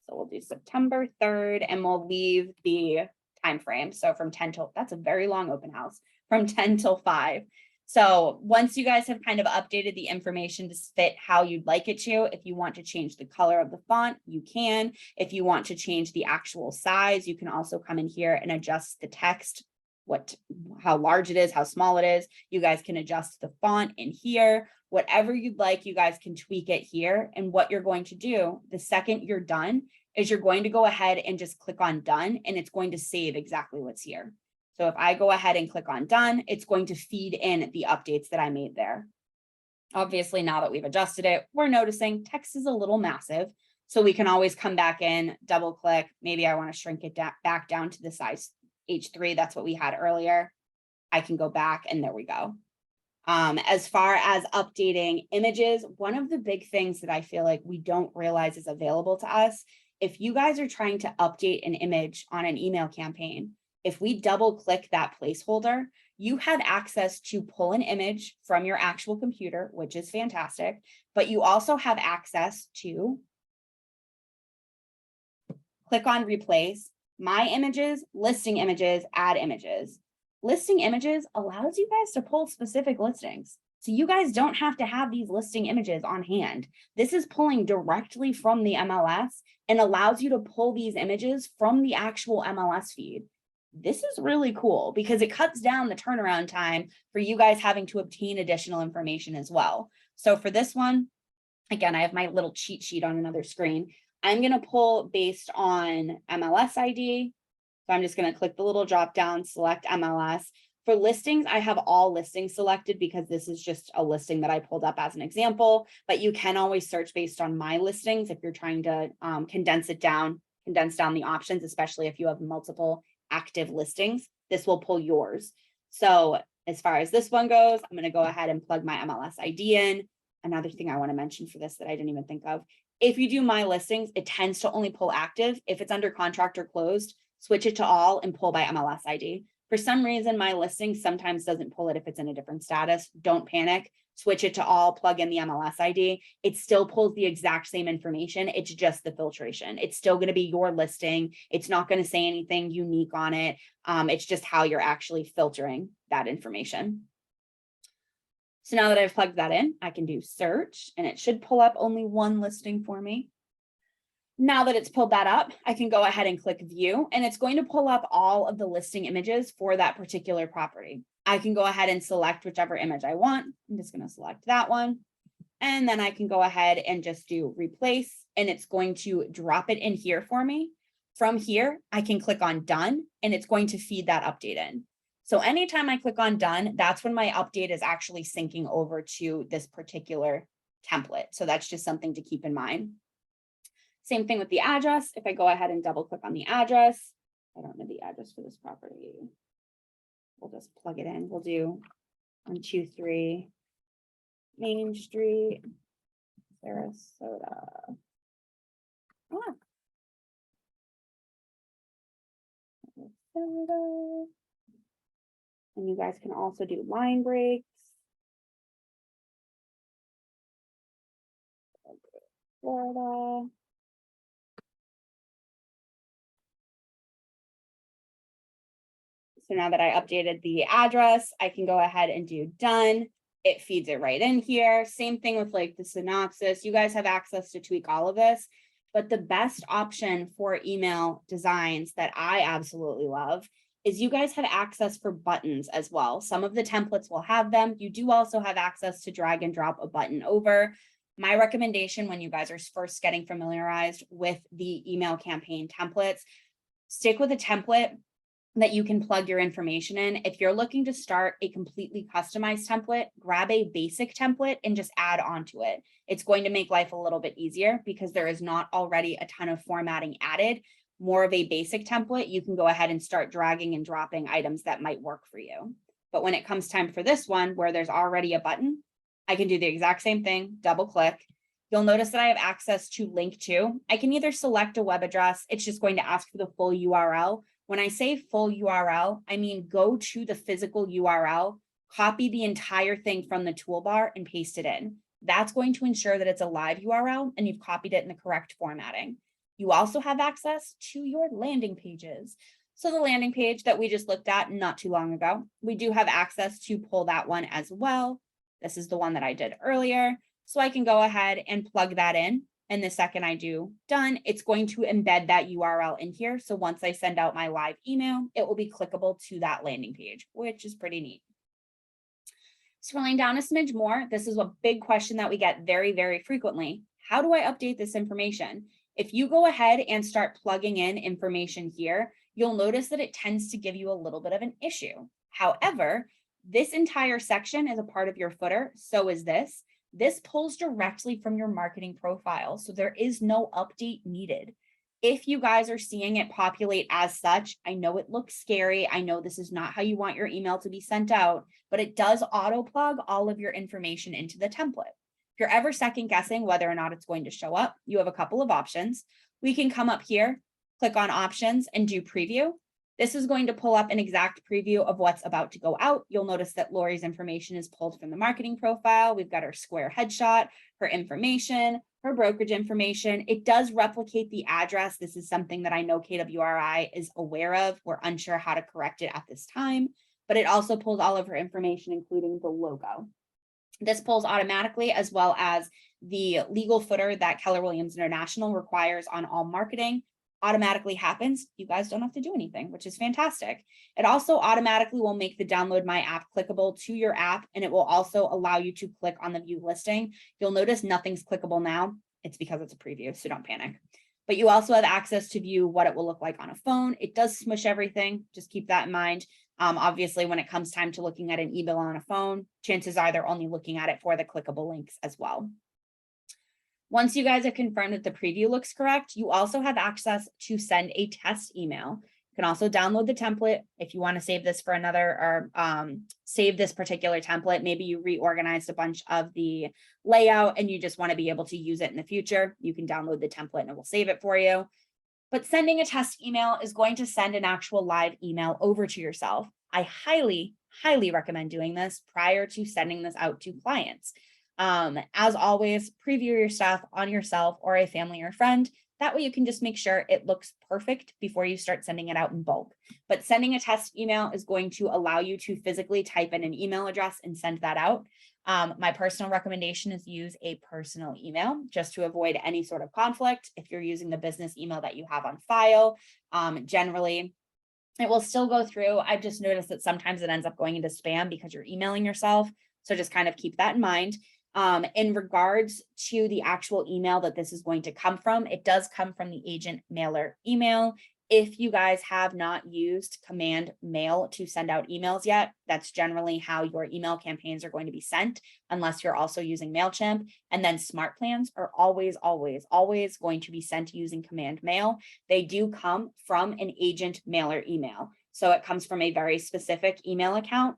A: So we'll do September 3rd and we'll leave the time frame. So from 10 till, that's a very long open house, from 10 till 5. So once you guys have kind of updated the information to fit how you'd like it to, if you want to change the color of the font, you can. If you want to change the actual size, you can also come in here and adjust the text, how large it is, how small it is. You guys can adjust the font in here. Whatever you'd like, you guys can tweak it here. And what you're going to do the second you're done is you're going to go ahead and just click on done, and it's going to save exactly what's here. So if I go ahead and click on done, it's going to feed in the updates that I made there. Obviously, now that we've adjusted it, we're noticing text is a little massive. So we can always come back in, double click. Maybe I want to shrink it back down to the size H3. That's what we had earlier. I can go back and there we go. As far as updating images, one of the big things that I feel like we don't realize is available to us, if you guys are trying to update an image on an email campaign, if we double click that placeholder, you have access to pull an image from your actual computer, which is fantastic, but you also have access to click on replace, my images, listing images, add images. Listing images allows you guys to pull specific listings. So you guys don't have to have these listing images on hand. This is pulling directly from the MLS and allows you to pull these images from the actual MLS feed. This is really cool because it cuts down the turnaround time for you guys having to obtain additional information as well. So for this one, again, I have my little cheat sheet on another screen. I'm going to pull based on MLS ID. So I'm just going to click the little drop down, select MLS. For listings, I have all listings selected because this is just a listing that I pulled up as an example, but you can always search based on my listings if you're trying to condense down the options, especially if you have multiple active listings. This will pull yours. So as far as this one goes, I'm going to go ahead and plug my MLS ID in. Another thing I want to mention for this that I didn't even think of, if you do my listings, it tends to only pull active. If it's under contract or closed, switch it to all and pull by MLS ID. For some reason, my listing sometimes doesn't pull it if it's in a different status. Don't panic. Switch it to all, plug in the MLS ID. It still pulls the exact same information. It's just the filtration. It's still going to be your listing. It's not going to say anything unique on it. It's just how you're actually filtering that information. So now that I've plugged that in, I can do search and it should pull up only one listing for me. Now that it's pulled that up, I can go ahead and click view and it's going to pull up all of the listing images for that particular property. I can go ahead and select whichever image I want. I'm just going to select that one. And then I can go ahead and just do replace and it's going to drop it in here for me. From here, I can click on done and it's going to feed that update in. So anytime I click on done, that's when my update is actually syncing over to this particular template. So that's just something to keep in mind. Same thing with the address. If I go ahead and double click on the address, I don't know the address for this property. We'll just plug it in. We'll do 123 Main Street, Sarasota. And you guys can also do line breaks. Florida. So now that I updated the address, I can go ahead and do done. It feeds it right in here. Same thing with like the synopsis. You guys have access to tweak all of this, but the best option for email designs that I absolutely love is you guys have access for buttons as well. Some of the templates will have them. You do also have access to drag and drop a button over. My recommendation when you guys are first getting familiarized with the email campaign templates, stick with a template that you can plug your information in. If you're looking to start a completely customized template, grab a basic template and just add onto it. It's going to make life a little bit easier because there is not already a ton of formatting added. More of a basic template, you can go ahead and start dragging and dropping items that might work for you. But when it comes time for this one, where there's already a button, I can do the exact same thing, double click. You'll notice that I have access to link to. I can either select a web address. It's just going to ask for the full URL. When I say full URL, I mean go to the physical URL, copy the entire thing from the toolbar and paste it in. That's going to ensure that it's a live URL and you've copied it in the correct formatting. You also have access to your landing pages. So the landing page that we just looked at not too long ago, we do have access to pull that one as well. This is the one that I did earlier. So I can go ahead and plug that in. And the second I do done, it's going to embed that URL in here. So once I send out my live email, it will be clickable to that landing page, which is pretty neat. Scrolling down a smidge more, this is a big question that we get very, very frequently. How do I update this information? If you go ahead and start plugging in information here, you'll notice that it tends to give you a little bit of an issue. However, this entire section is a part of your footer. So is this. This pulls directly from your marketing profile. So there is no update needed. If you guys are seeing it populate as such, I know it looks scary. I know this is not how you want your email to be sent out, but it does auto plug all of your information into the template. If you're ever second guessing whether or not it's going to show up, you have a couple of options. We can come up here, click on options and do preview. This is going to pull up an exact preview of what's about to go out. You'll notice that Lori's information is pulled from the marketing profile. We've got her square headshot, her information, her brokerage information. It does replicate the address. This is something that I know KWRI is aware of. We're unsure how to correct it at this time, but it also pulls all of her information, including the logo. This pulls automatically, as well as the legal footer that Keller Williams International requires on all marketing. Automatically happens. You guys don't have to do anything, which is fantastic. It also automatically will make the download my app clickable to your app, and it will also allow you to click on the view listing. You'll notice nothing's clickable now. It's because it's a preview, so don't panic. But you also have access to view what it will look like on a phone. It does smush everything. Just keep that in mind. Obviously, when it comes time to looking at an e-bill on a phone, chances are they're only looking at it for the clickable links as well. Once you guys have confirmed that the preview looks correct, you also have access to send a test email. You can also download the template if you want to save this for another, or save this particular template. Maybe you reorganized a bunch of the layout and you just want to be able to use it in the future. You can download the template and it will save it for you. But sending a test email is going to send an actual live email over to yourself. I highly, highly recommend doing this prior to sending this out to clients. As always, preview your stuff on yourself or a family or friend. That way you can just make sure it looks perfect before you start sending it out in bulk. But sending a test email is going to allow you to physically type in an email address and send that out. My personal recommendation is use a personal email just to avoid any sort of conflict. If you're using the business email that you have on file, generally it will still go through. I've just noticed that sometimes it ends up going into spam because you're emailing yourself. So just kind of keep that in mind. In regards to the actual email that this is going to come from, it does come from the agent mailer email. If you guys have not used command mail to send out emails yet, that's generally how your email campaigns are going to be sent, unless you're also using MailChimp. And then smart plans are always, always, always going to be sent using command mail. They do come from an agent mailer email. So it comes from a very specific email account.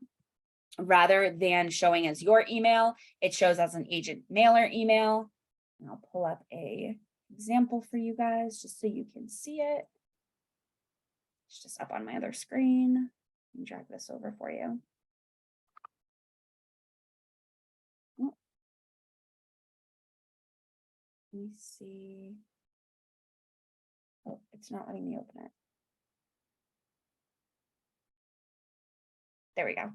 A: Rather than showing as your email, it shows as an agent mailer email. And I'll pull up a example for you guys just so you can see it. It's just up on my other screen. Let me drag this over for you. Oh. Let me see. Oh, it's not letting me open it. There we go.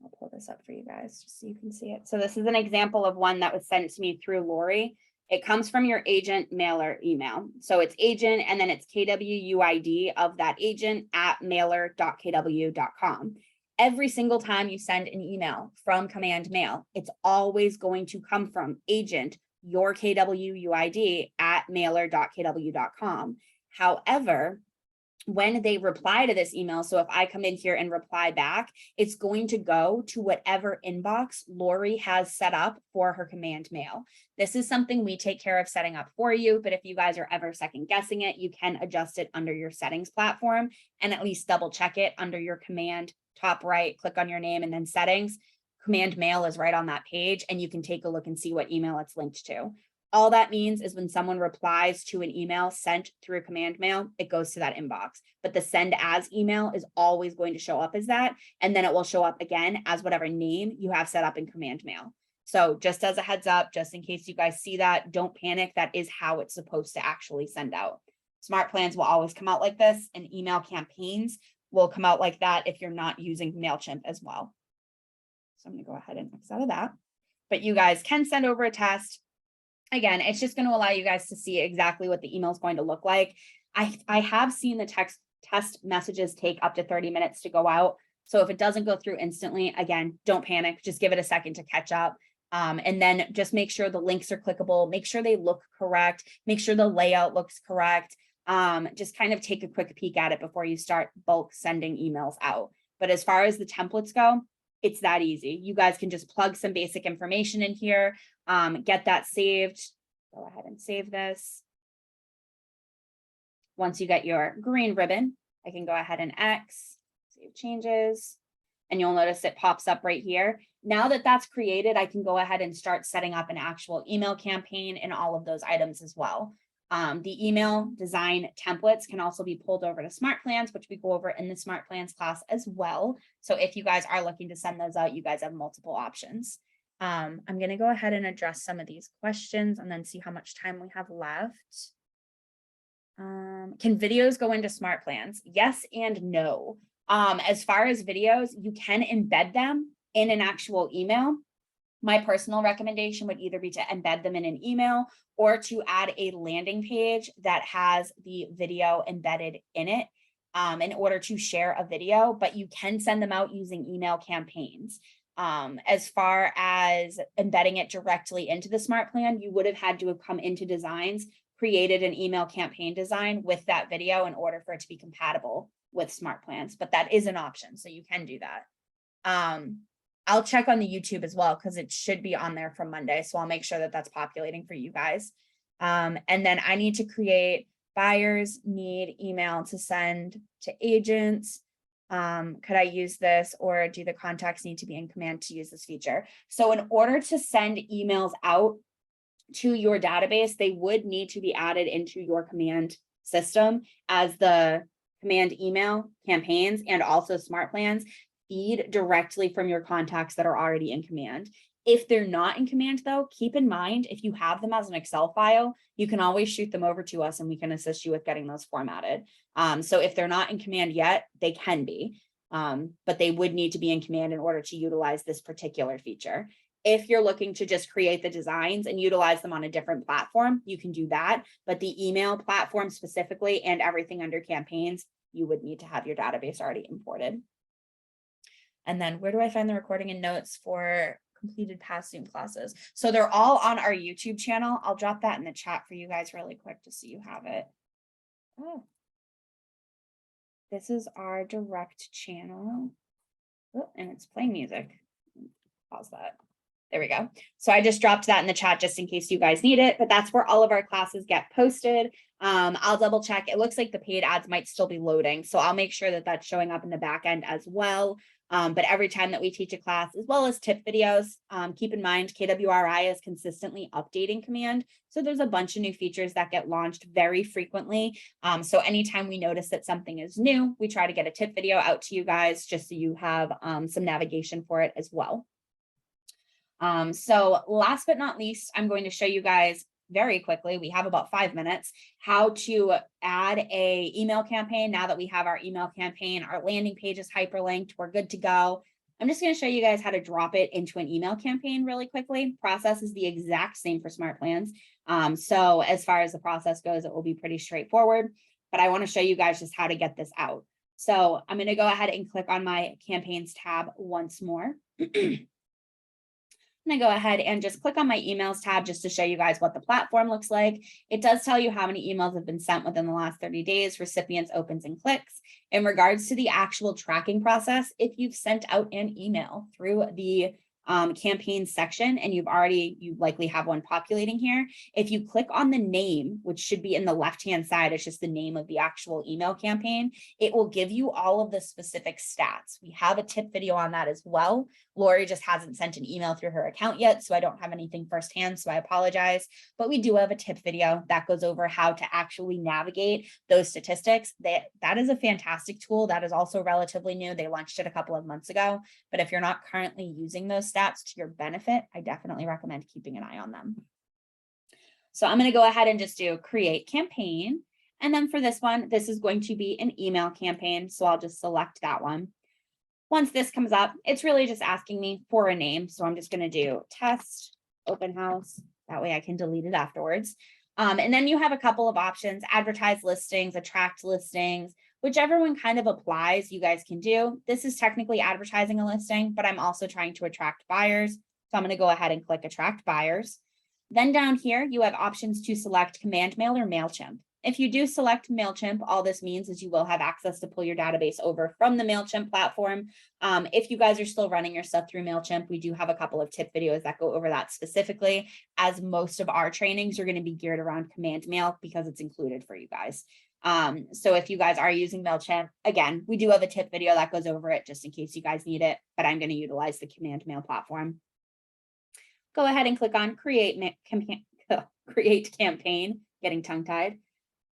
A: I'll pull this up for you guys just so you can see it. So this is an example of one that was sent to me through Lori. It comes from your agent mailer email. So it's agent and then it's KWUID of that agent at mailer.kw.com. Every single time you send an email from command mail, it's always going to come from agent, your KWUID at mailer.kw.com. However, when they reply to this email, so if I come in here and reply back, it's going to go to whatever inbox Lori has set up for her command mail. This is something we take care of setting up for you, but if you guys are ever second guessing it, you can adjust it under your settings platform and at least double check it under your command, top right, click on your name and then settings. Command mail is right on that page and you can take a look and see what email it's linked to. All that means is when someone replies to an email sent through command mail, it goes to that inbox. But the send as email is always going to show up as that. And then it will show up again as whatever name you have set up in command mail. So just as a heads up, just in case you guys see that, don't panic. That is how it's supposed to actually send out. Smart plans will always come out like this, and email campaigns will come out like that if you're not using MailChimp as well. So I'm going to go ahead and X out of that. But you guys can send over a test. Again, it's just going to allow you guys to see exactly what the email is going to look like. I have seen the test messages take up to 30 minutes to go out. So if it doesn't go through instantly, again, don't panic. Just give it a second to catch up. And then just make sure the links are clickable. Make sure they look correct. Make sure the layout looks correct. Just kind of take a quick peek at it before you start bulk sending emails out. But as far as the templates go, it's that easy. You guys can just plug some basic information in here, get that saved. Go ahead and save this. Once you get your green ribbon, I can go ahead and X, save changes, and you'll notice it pops up right here. Now that that's created, I can go ahead and start setting up an actual email campaign and all of those items as well. The email design templates can also be pulled over to Smart Plans, which we go over in the Smart Plans class as well. So if you guys are looking to send those out, you guys have multiple options. I'm going to go ahead and address some of these questions and then see how much time we have left. Can videos go into Smart Plans? Yes and no. As far as videos, you can embed them in an actual email. My personal recommendation would either be to embed them in an email or to add a landing page that has the video embedded in it in order to share a video, but you can send them out using email campaigns. As far as embedding it directly into the Smart Plan, you would have had to have come into designs, created an email campaign design with that video in order for it to be compatible with Smart Plans, but that is an option, so you can do that. I'll check on the YouTube as well because it should be on there from Monday. So I'll make sure that that's populating for you guys. And then I need to create buyers need email to send to agents. Could I use this, or do the contacts need to be in command to use this feature? So in order to send emails out to your database, they would need to be added into your command system as the command email campaigns and also smart plans feed directly from your contacts that are already in command. If they're not in command though, keep in mind, if you have them as an Excel file, you can always shoot them over to us and we can assist you with getting those formatted. So if they're not in command yet, they can be, but they would need to be in command in order to utilize this particular feature. If you're looking to just create the designs and utilize them on a different platform, you can do that. But the email platform specifically and everything under campaigns, you would need to have your database already imported. And then where do I find the recording and notes for completed past Zoom classes? So they're all on our YouTube channel. I'll drop that in the chat for you guys really quick just so you have it. Oh, this is our direct channel. Oh, and it's playing music. Pause that. There we go. So I just dropped that in the chat just in case you guys need it, but that's where all of our classes get posted. I'll double check. It looks like the paid ads might still be loading. So I'll make sure that that's showing up in the back end as well. But every time that we teach a class, as well as tip videos, keep in mind KWRI is consistently updating command. So there's a bunch of new features that get launched very frequently. So anytime we notice that something is new, we try to get a tip video out to you guys just so you have some navigation for it as well. So last but not least, I'm going to show you guys very quickly, we have about 5 minutes, how to add a email campaign. Now that we have our email campaign, our landing page is hyperlinked, we're good to go. I'm just going to show you guys how to drop it into an email campaign really quickly. Process is the exact same for smart plans. So as far as the process goes, it will be pretty straightforward, but I want to show you guys just how to get this out. So I'm going to go ahead and click on my campaigns tab once more. I'm going to go ahead and just click on my emails tab just to show you guys what the platform looks like. It does tell you how many emails have been sent within the last 30 days, recipients, opens, and clicks. In regards to the actual tracking process, if you've sent out an email through the campaign section and you likely have one populating here. If you click on the name, which should be in the left-hand side, it's just the name of the actual email campaign, it will give you all of the specific stats. We have a tip video on that as well. Lori just hasn't sent an email through her account yet, so I don't have anything firsthand, so I apologize. But we do have a tip video that goes over how to actually navigate those statistics. That is a fantastic tool. That is also relatively new. They launched it a couple of months ago, but if you're not currently using those stats to your benefit, I definitely recommend keeping an eye on them. So I'm going to go ahead and just do create campaign. And then for this one, this is going to be an email campaign. So I'll just select that one. Once this comes up, it's really just asking me for a name. So I'm just going to do test open house. That way I can delete it afterwards. And then you have a couple of options: advertise listings, attract listings, whichever one kind of applies, you guys can do. This is technically advertising a listing, but I'm also trying to attract buyers. So I'm going to go ahead and click attract buyers. Then down here, you have options to select Command Mail or MailChimp. If you do select MailChimp, all this means is you will have access to pull your database over from the MailChimp platform. If you guys are still running your stuff through MailChimp, we do have a couple of tip videos that go over that specifically, as most of our trainings are going to be geared around Command Mail because it's included for you guys. So if you guys are using MailChimp, again, we do have a tip video that goes over it just in case you guys need it, but I'm going to utilize the Command Mail platform. Go ahead and click on create campaign, getting tongue-tied.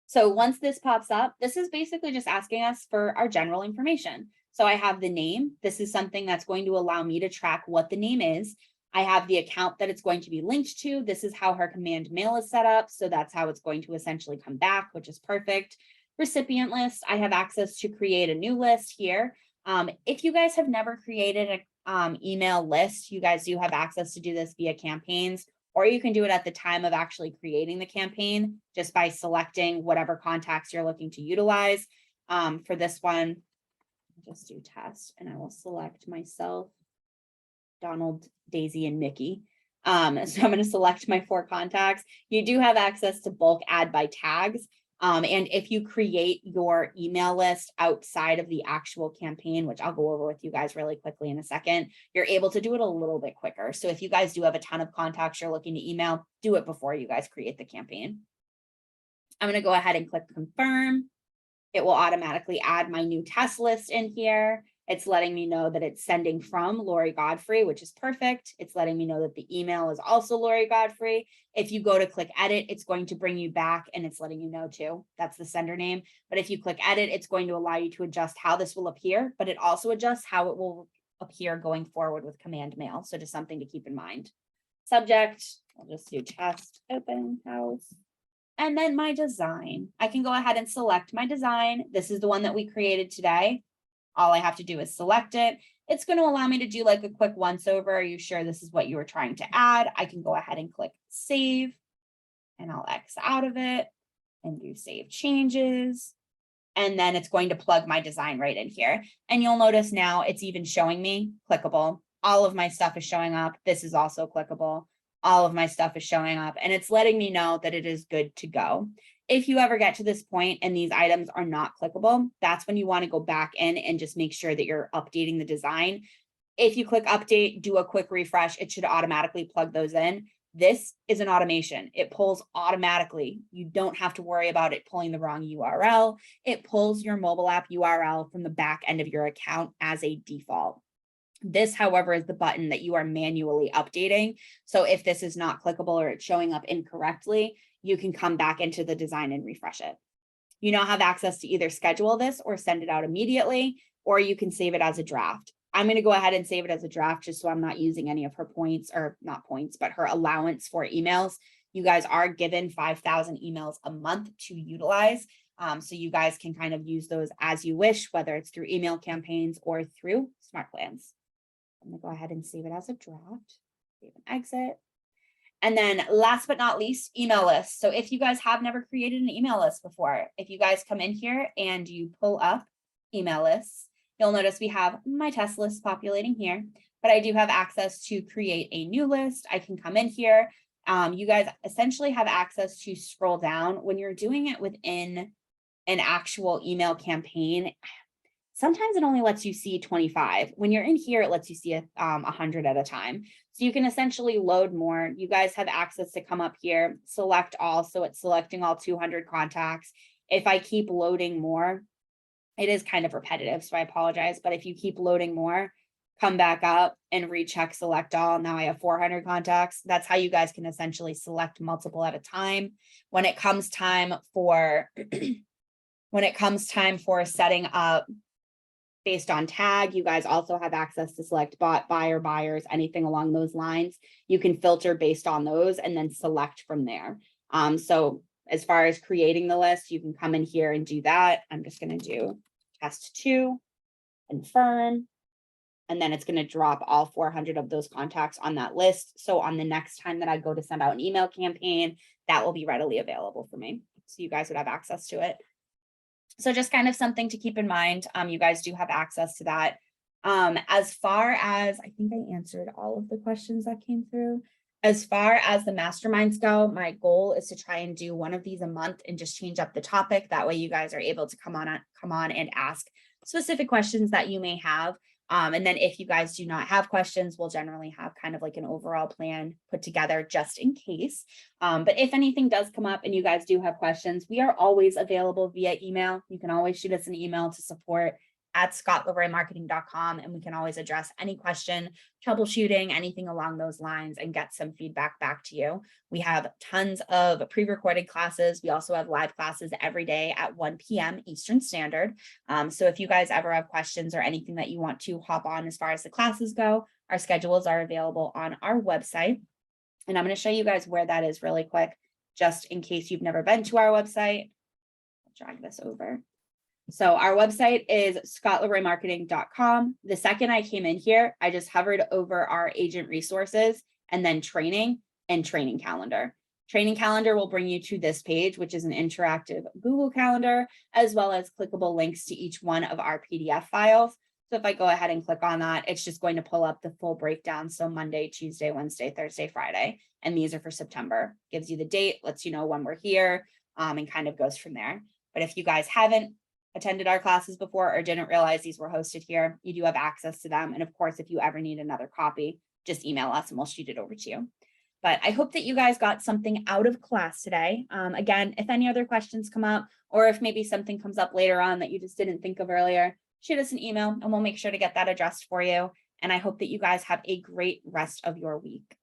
A: So once this pops up, this is basically just asking us for our general information. So I have the name. This is something that's going to allow me to track what the name is. I have the account that it's going to be linked to. This is how her command mail is set up. So that's how it's going to essentially come back, which is perfect. Recipient list. I have access to create a new list here. If you guys have never created an email list, you guys do have access to do this via campaigns, or you can do it at the time of actually creating the campaign just by selecting whatever contacts you're looking to utilize. For this one, I'll just do test and I will select myself, Donald, Daisy, and Mickey. So I'm going to select my 4 contacts. You do have access to bulk add by tags. And if you create your email list outside of the actual campaign, which I'll go over with you guys really quickly in a second, you're able to do it a little bit quicker. So if you guys do have a ton of contacts you're looking to email, do it before you guys create the campaign. I'm going to go ahead and click confirm. It will automatically add my new test list in here. It's letting me know that it's sending from Lori Godfrey, which is perfect. It's letting me know that the email is also Lori Godfrey. If you go to click edit, it's going to bring you back and it's letting you know too. That's the sender name. But if you click edit, it's going to allow you to adjust how this will appear, but it also adjusts how it will appear going forward with command mail. So just something to keep in mind. Subject, I'll just do test open house. And then my design, I can go ahead and select my design. This is the one that we created today. All I have to do is select it. It's going to allow me to do like a quick once over. Are you sure this is what you were trying to add? I can go ahead and click save and I'll X out of it and do save changes. And then it's going to plug my design right in here. And you'll notice now it's even showing me clickable. All of my stuff is showing up. This is also clickable. All of my stuff is showing up and it's letting me know that it is good to go. If you ever get to this point and these items are not clickable, that's when you want to go back in and just make sure that you're updating the design. If you click update, do a quick refresh, it should automatically plug those in. This is an automation. It pulls automatically. You don't have to worry about it pulling the wrong URL. It pulls your mobile app URL from the back end of your account as a default. This, however, is the button that you are manually updating. So if this is not clickable or it's showing up incorrectly, you can come back into the design and refresh it. You now have access to either schedule this or send it out immediately, or you can save it as a draft. I'm going to go ahead and save it as a draft just so I'm not using any of her points, or not points, but her allowance for emails. You guys are given 5,000 emails a month to utilize. So you guys can kind of use those as you wish, whether it's through email campaigns or through smart plans. I'm going to go ahead and save it as a draft, save and exit. And then last but not least, email lists. So if you guys have never created an email list before, if you guys come in here and you pull up email lists, you'll notice we have my test list populating here, but I do have access to create a new list. I can come in here. You guys essentially have access to scroll down when you're doing it within an actual email campaign. Sometimes it only lets you see 25. When you're in here, it lets you see 100 at a time. So you can essentially load more. You guys have access to come up here, select all. So it's selecting all 200 contacts. If I keep loading more, it is kind of repetitive, so I apologize. But if you keep loading more, come back up and recheck select all. Now I have 400 contacts. That's how you guys can essentially select multiple at a time. When it comes time for setting up based on tag, you guys also have access to select bot, buyer, buyers, anything along those lines. You can filter based on those and then select from there. So as far as creating the list, you can come in here and do that. I'm just going to do test 2, confirm, and then it's going to drop all 400 of those contacts on that list. So on the next time that I go to send out an email campaign, that will be readily available for me. So you guys would have access to it. So just kind of something to keep in mind. You guys do have access to that. As far as, I think I answered all of the questions that came through. As far as the masterminds go, my goal is to try and do one of these a month and just change up the topic. That way you guys are able to come on and ask specific questions that you may have. And then if you guys do not have questions, we'll generally have kind of like an overall plan put together just in case. But if anything does come up and you guys do have questions, we are always available via email. You can always shoot us an email to support@scottliverymarketing.com, and we can always address any question, troubleshooting, anything along those lines, and get some feedback back to you. We have tons of pre-recorded classes. We also have live classes every day at 1 p.m. Eastern Standard. So if you guys ever have questions or anything that you want to hop on as far as the classes go, our schedules are available on our website. And I'm going to show you guys where that is really quick, just in case you've never been to our website. I'll drag this over. So our website is scottliverymarketing.com. The second I came in here, I just hovered over our agent resources and then training and training calendar. Training calendar will bring you to this page, which is an interactive Google Calendar, as well as clickable links to each one of our PDF files. So if I go ahead and click on that, it's just going to pull up the full breakdown. So Monday, Tuesday, Wednesday, Thursday, Friday, and these are for September. Gives you the date, lets you know when we're here, and kind of goes from there. But if you guys haven't attended our classes before or didn't realize these were hosted here, you do have access to them. And of course, if you ever need another copy, just email us and we'll shoot it over to you. But I hope that you guys got something out of class today. Again, if any other questions come up, or if maybe something comes up later on that you just didn't think of earlier, shoot us an email and we'll make sure to get that addressed for you. And I hope that you guys have a great rest of your week.